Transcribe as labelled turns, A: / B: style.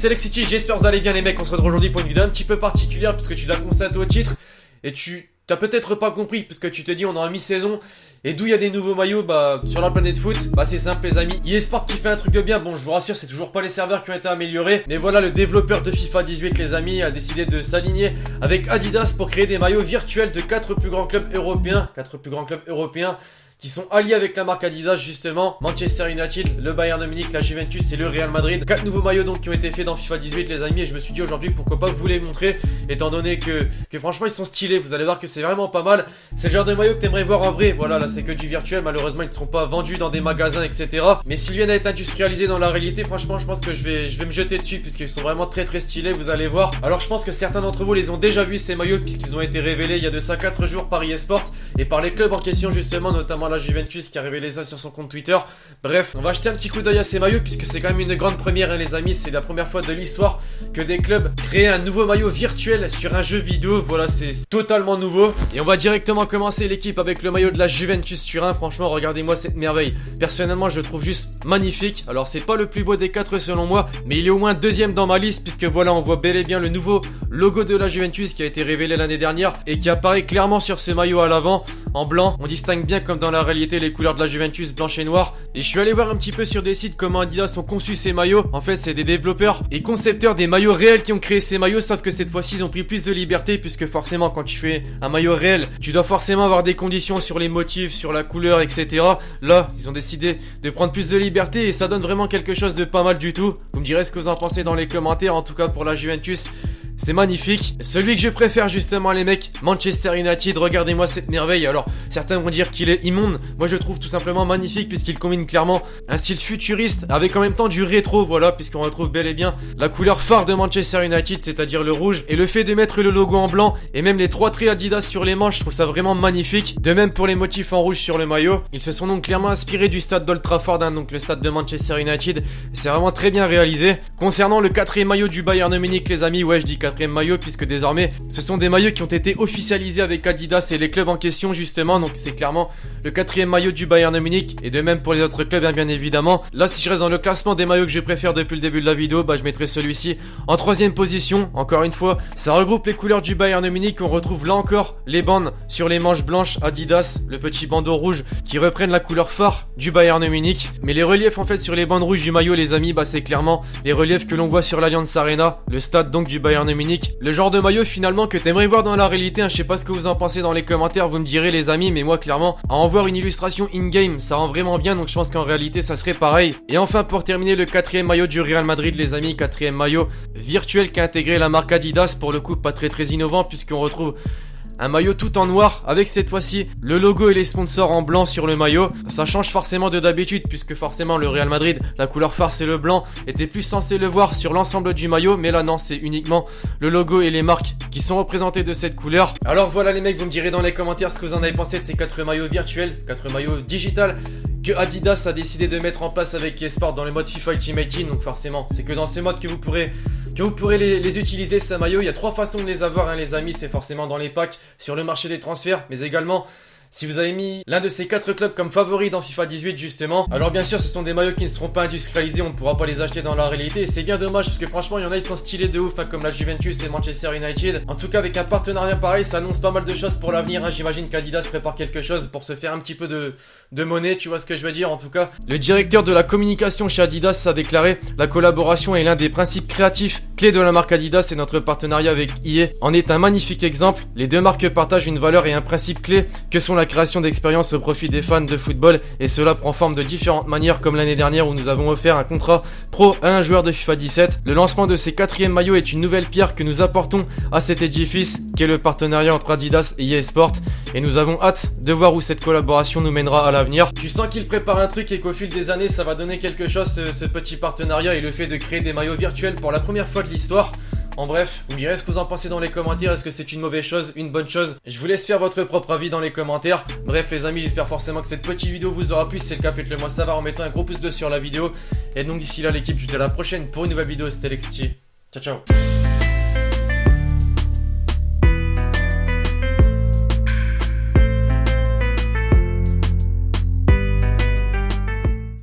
A: c'est Lexity, j'espère que vous allez bien les mecs. On se retrouve aujourd'hui pour une vidéo un petit peu particulière puisque tu l'as constaté au titre et tu t'as peut-être pas compris puisque tu te dis on est en mi-saison et d'où il y a des nouveaux maillots sur la planète foot. C'est simple les amis, eSport qui fait un truc de bien. Bon, je vous rassure, c'est toujours pas les serveurs qui ont été améliorés, mais voilà, le développeur de FIFA 18 les amis a décidé de s'aligner avec Adidas pour créer des maillots virtuels de 4 plus grands clubs européens qui sont alliés avec la marque Adidas justement. Manchester United, le Bayern de Munich, la Juventus et le Real Madrid. 4 nouveaux maillots donc qui ont été faits dans FIFA 18 les amis, et je me suis dit aujourd'hui pourquoi pas vous les montrer étant donné que franchement ils sont stylés. Vous allez voir que c'est vraiment pas mal. C'est le genre de maillot que t'aimerais voir en vrai. Voilà, là c'est que du virtuel, malheureusement ils ne seront pas vendus dans des magasins etc. Mais s'ils viennent à être industrialisés dans la réalité, franchement je pense que je vais me jeter dessus puisqu'ils sont vraiment très stylés, vous allez voir. Alors je pense que certains d'entre vous les ont déjà vus ces maillots puisqu'ils ont été révélés il y a de ça 4 jours par eSport et par les clubs en question justement, notamment la Juventus qui a révélé ça sur son compte Twitter. Bref, on va jeter un petit coup d'œil à ces maillots puisque c'est quand même une grande première hein, les amis. C'est la première fois de l'histoire que des clubs créent un nouveau maillot virtuel sur un jeu vidéo. Voilà, c'est totalement nouveau. Et on va directement commencer l'équipe avec le maillot de la Juventus Turin. Franchement, regardez-moi cette merveille. Personnellement, je le trouve juste magnifique. Alors, c'est pas le plus beau des 4 selon moi, mais il est au moins deuxième dans ma liste puisque voilà, on voit bel et bien le nouveau logo de la Juventus qui a été révélé l'année dernière et qui apparaît clairement sur ce maillot à l'avant en blanc. On distingue bien comme dans la réalité les couleurs de la Juventus, blanche et noire. Et je suis allé voir un petit peu sur des sites comment Adidas ont conçu ces maillots. En fait, c'est des développeurs et concepteurs des maillots réels qui ont créé ces maillots, sauf que cette fois-ci ils ont pris plus de liberté puisque forcément quand tu fais un maillot réel, tu dois forcément avoir des conditions sur les motifs, sur la couleur, etc. Là, ils ont décidé de prendre plus de liberté et ça donne vraiment quelque chose de pas mal du tout. Vous me direz ce que vous en pensez dans les commentaires. En tout cas pour la Juventus, c'est magnifique. Celui que je préfère justement les mecs, Manchester United, regardez-moi cette merveille. Alors certains vont dire qu'il est immonde, moi je trouve tout simplement magnifique puisqu'il combine clairement un style futuriste avec en même temps du rétro. Voilà, puisqu'on retrouve bel et bien la couleur phare de Manchester United, c'est-à-dire le rouge. Et le fait de mettre le logo en blanc et même les 3 traits Adidas sur les manches, je trouve ça vraiment magnifique. De même pour les motifs en rouge sur le maillot. Ils se sont donc clairement inspirés du stade d'Old Trafford hein, donc le stade de Manchester United. C'est vraiment très bien réalisé. Concernant le 4e maillot du Bayern de Munich les amis, ouais je dis 4e maillot puisque désormais ce sont des maillots qui ont été officialisés avec Adidas et les clubs en question justement, donc c'est clairement le 4e maillot du Bayern de Munich et de même pour les autres clubs hein, bien évidemment. Là si je reste dans le classement des maillots que je préfère depuis le début de la vidéo, je mettrai celui-ci en 3e position. Encore une fois, ça regroupe les couleurs du Bayern de Munich. On retrouve là encore les bandes sur les manches blanches Adidas, le petit bandeau rouge qui reprennent la couleur phare du Bayern de Munich. Mais les reliefs en fait sur les bandes rouges du maillot les amis, c'est clairement les reliefs que l'on voit sur l'Allianz Arena, le stade donc du Bayern de Munich. Le genre de maillot finalement que t'aimerais voir dans la réalité hein. Je sais pas ce que vous en pensez dans les commentaires, vous me direz les amis, mais moi clairement à en voir une illustration in-game ça rend vraiment bien, donc je pense qu'en réalité ça serait pareil. Et enfin pour terminer, le 4e maillot du Real Madrid les amis, 4e maillot virtuel qui a intégré la marque Adidas, pour le coup pas très innovant puisqu'on retrouve un maillot tout en noir avec cette fois-ci le logo et les sponsors en blanc sur le maillot. Ça change forcément de d'habitude puisque forcément le Real Madrid, la couleur phare c'est le blanc, était plus censé le voir sur l'ensemble du maillot, mais là non, c'est uniquement le logo et les marques qui sont représentées de cette couleur. Alors voilà les mecs, vous me direz dans les commentaires ce que vous en avez pensé de ces 4 maillots virtuels, 4 maillots digital que Adidas a décidé de mettre en place avec eSport dans le mode FIFA Ultimate Team. Donc forcément c'est que dans ce mode que vous pourrez les utiliser ces maillots. Il y a 3 façons de les avoir hein, les amis, c'est forcément dans les packs, sur le marché des transferts, mais également si vous avez mis l'un de ces 4 clubs comme favori dans FIFA 18 justement. Alors bien sûr ce sont des maillots qui ne seront pas industrialisés, on ne pourra pas les acheter dans la réalité et c'est bien dommage parce que franchement il y en a ils sont stylés de ouf hein, comme la Juventus et Manchester United. En tout cas avec un partenariat pareil ça annonce pas mal de choses pour l'avenir hein. J'imagine qu'Adidas prépare quelque chose pour se faire un petit peu de monnaie, tu vois ce que je veux dire. En tout cas le directeur de la communication chez Adidas a déclaré: la collaboration est l'un des principes créatifs clés de la marque Adidas et notre partenariat avec EA en est un magnifique exemple. Les deux marques partagent une valeur et un principe clé que sont la création d'expériences au profit des fans de football, et cela prend forme de différentes manières comme l'année dernière où nous avons offert un contrat pro à un joueur de FIFA 17. Le lancement de ces 4e maillots est une nouvelle pierre que nous apportons à cet édifice qu'est le partenariat entre Adidas et eSport, et nous avons hâte de voir où cette collaboration nous mènera à l'avenir. Tu sens qu'il prépare un truc et qu'au fil des années ça va donner quelque chose ce petit partenariat et le fait de créer des maillots virtuels pour la première fois de l'histoire. En bref, vous me direz ce que vous en pensez dans les commentaires, est-ce que c'est une mauvaise chose, une bonne chose? Je vous laisse faire votre propre avis dans les commentaires. Bref les amis, j'espère forcément que cette petite vidéo vous aura plu. Si c'est le cas, faites-le moi savoir en mettant un gros pouce bleu sur la vidéo. Et donc d'ici là l'équipe, je vous dis à la prochaine pour une nouvelle vidéo, c'était Lexity. Ciao ciao.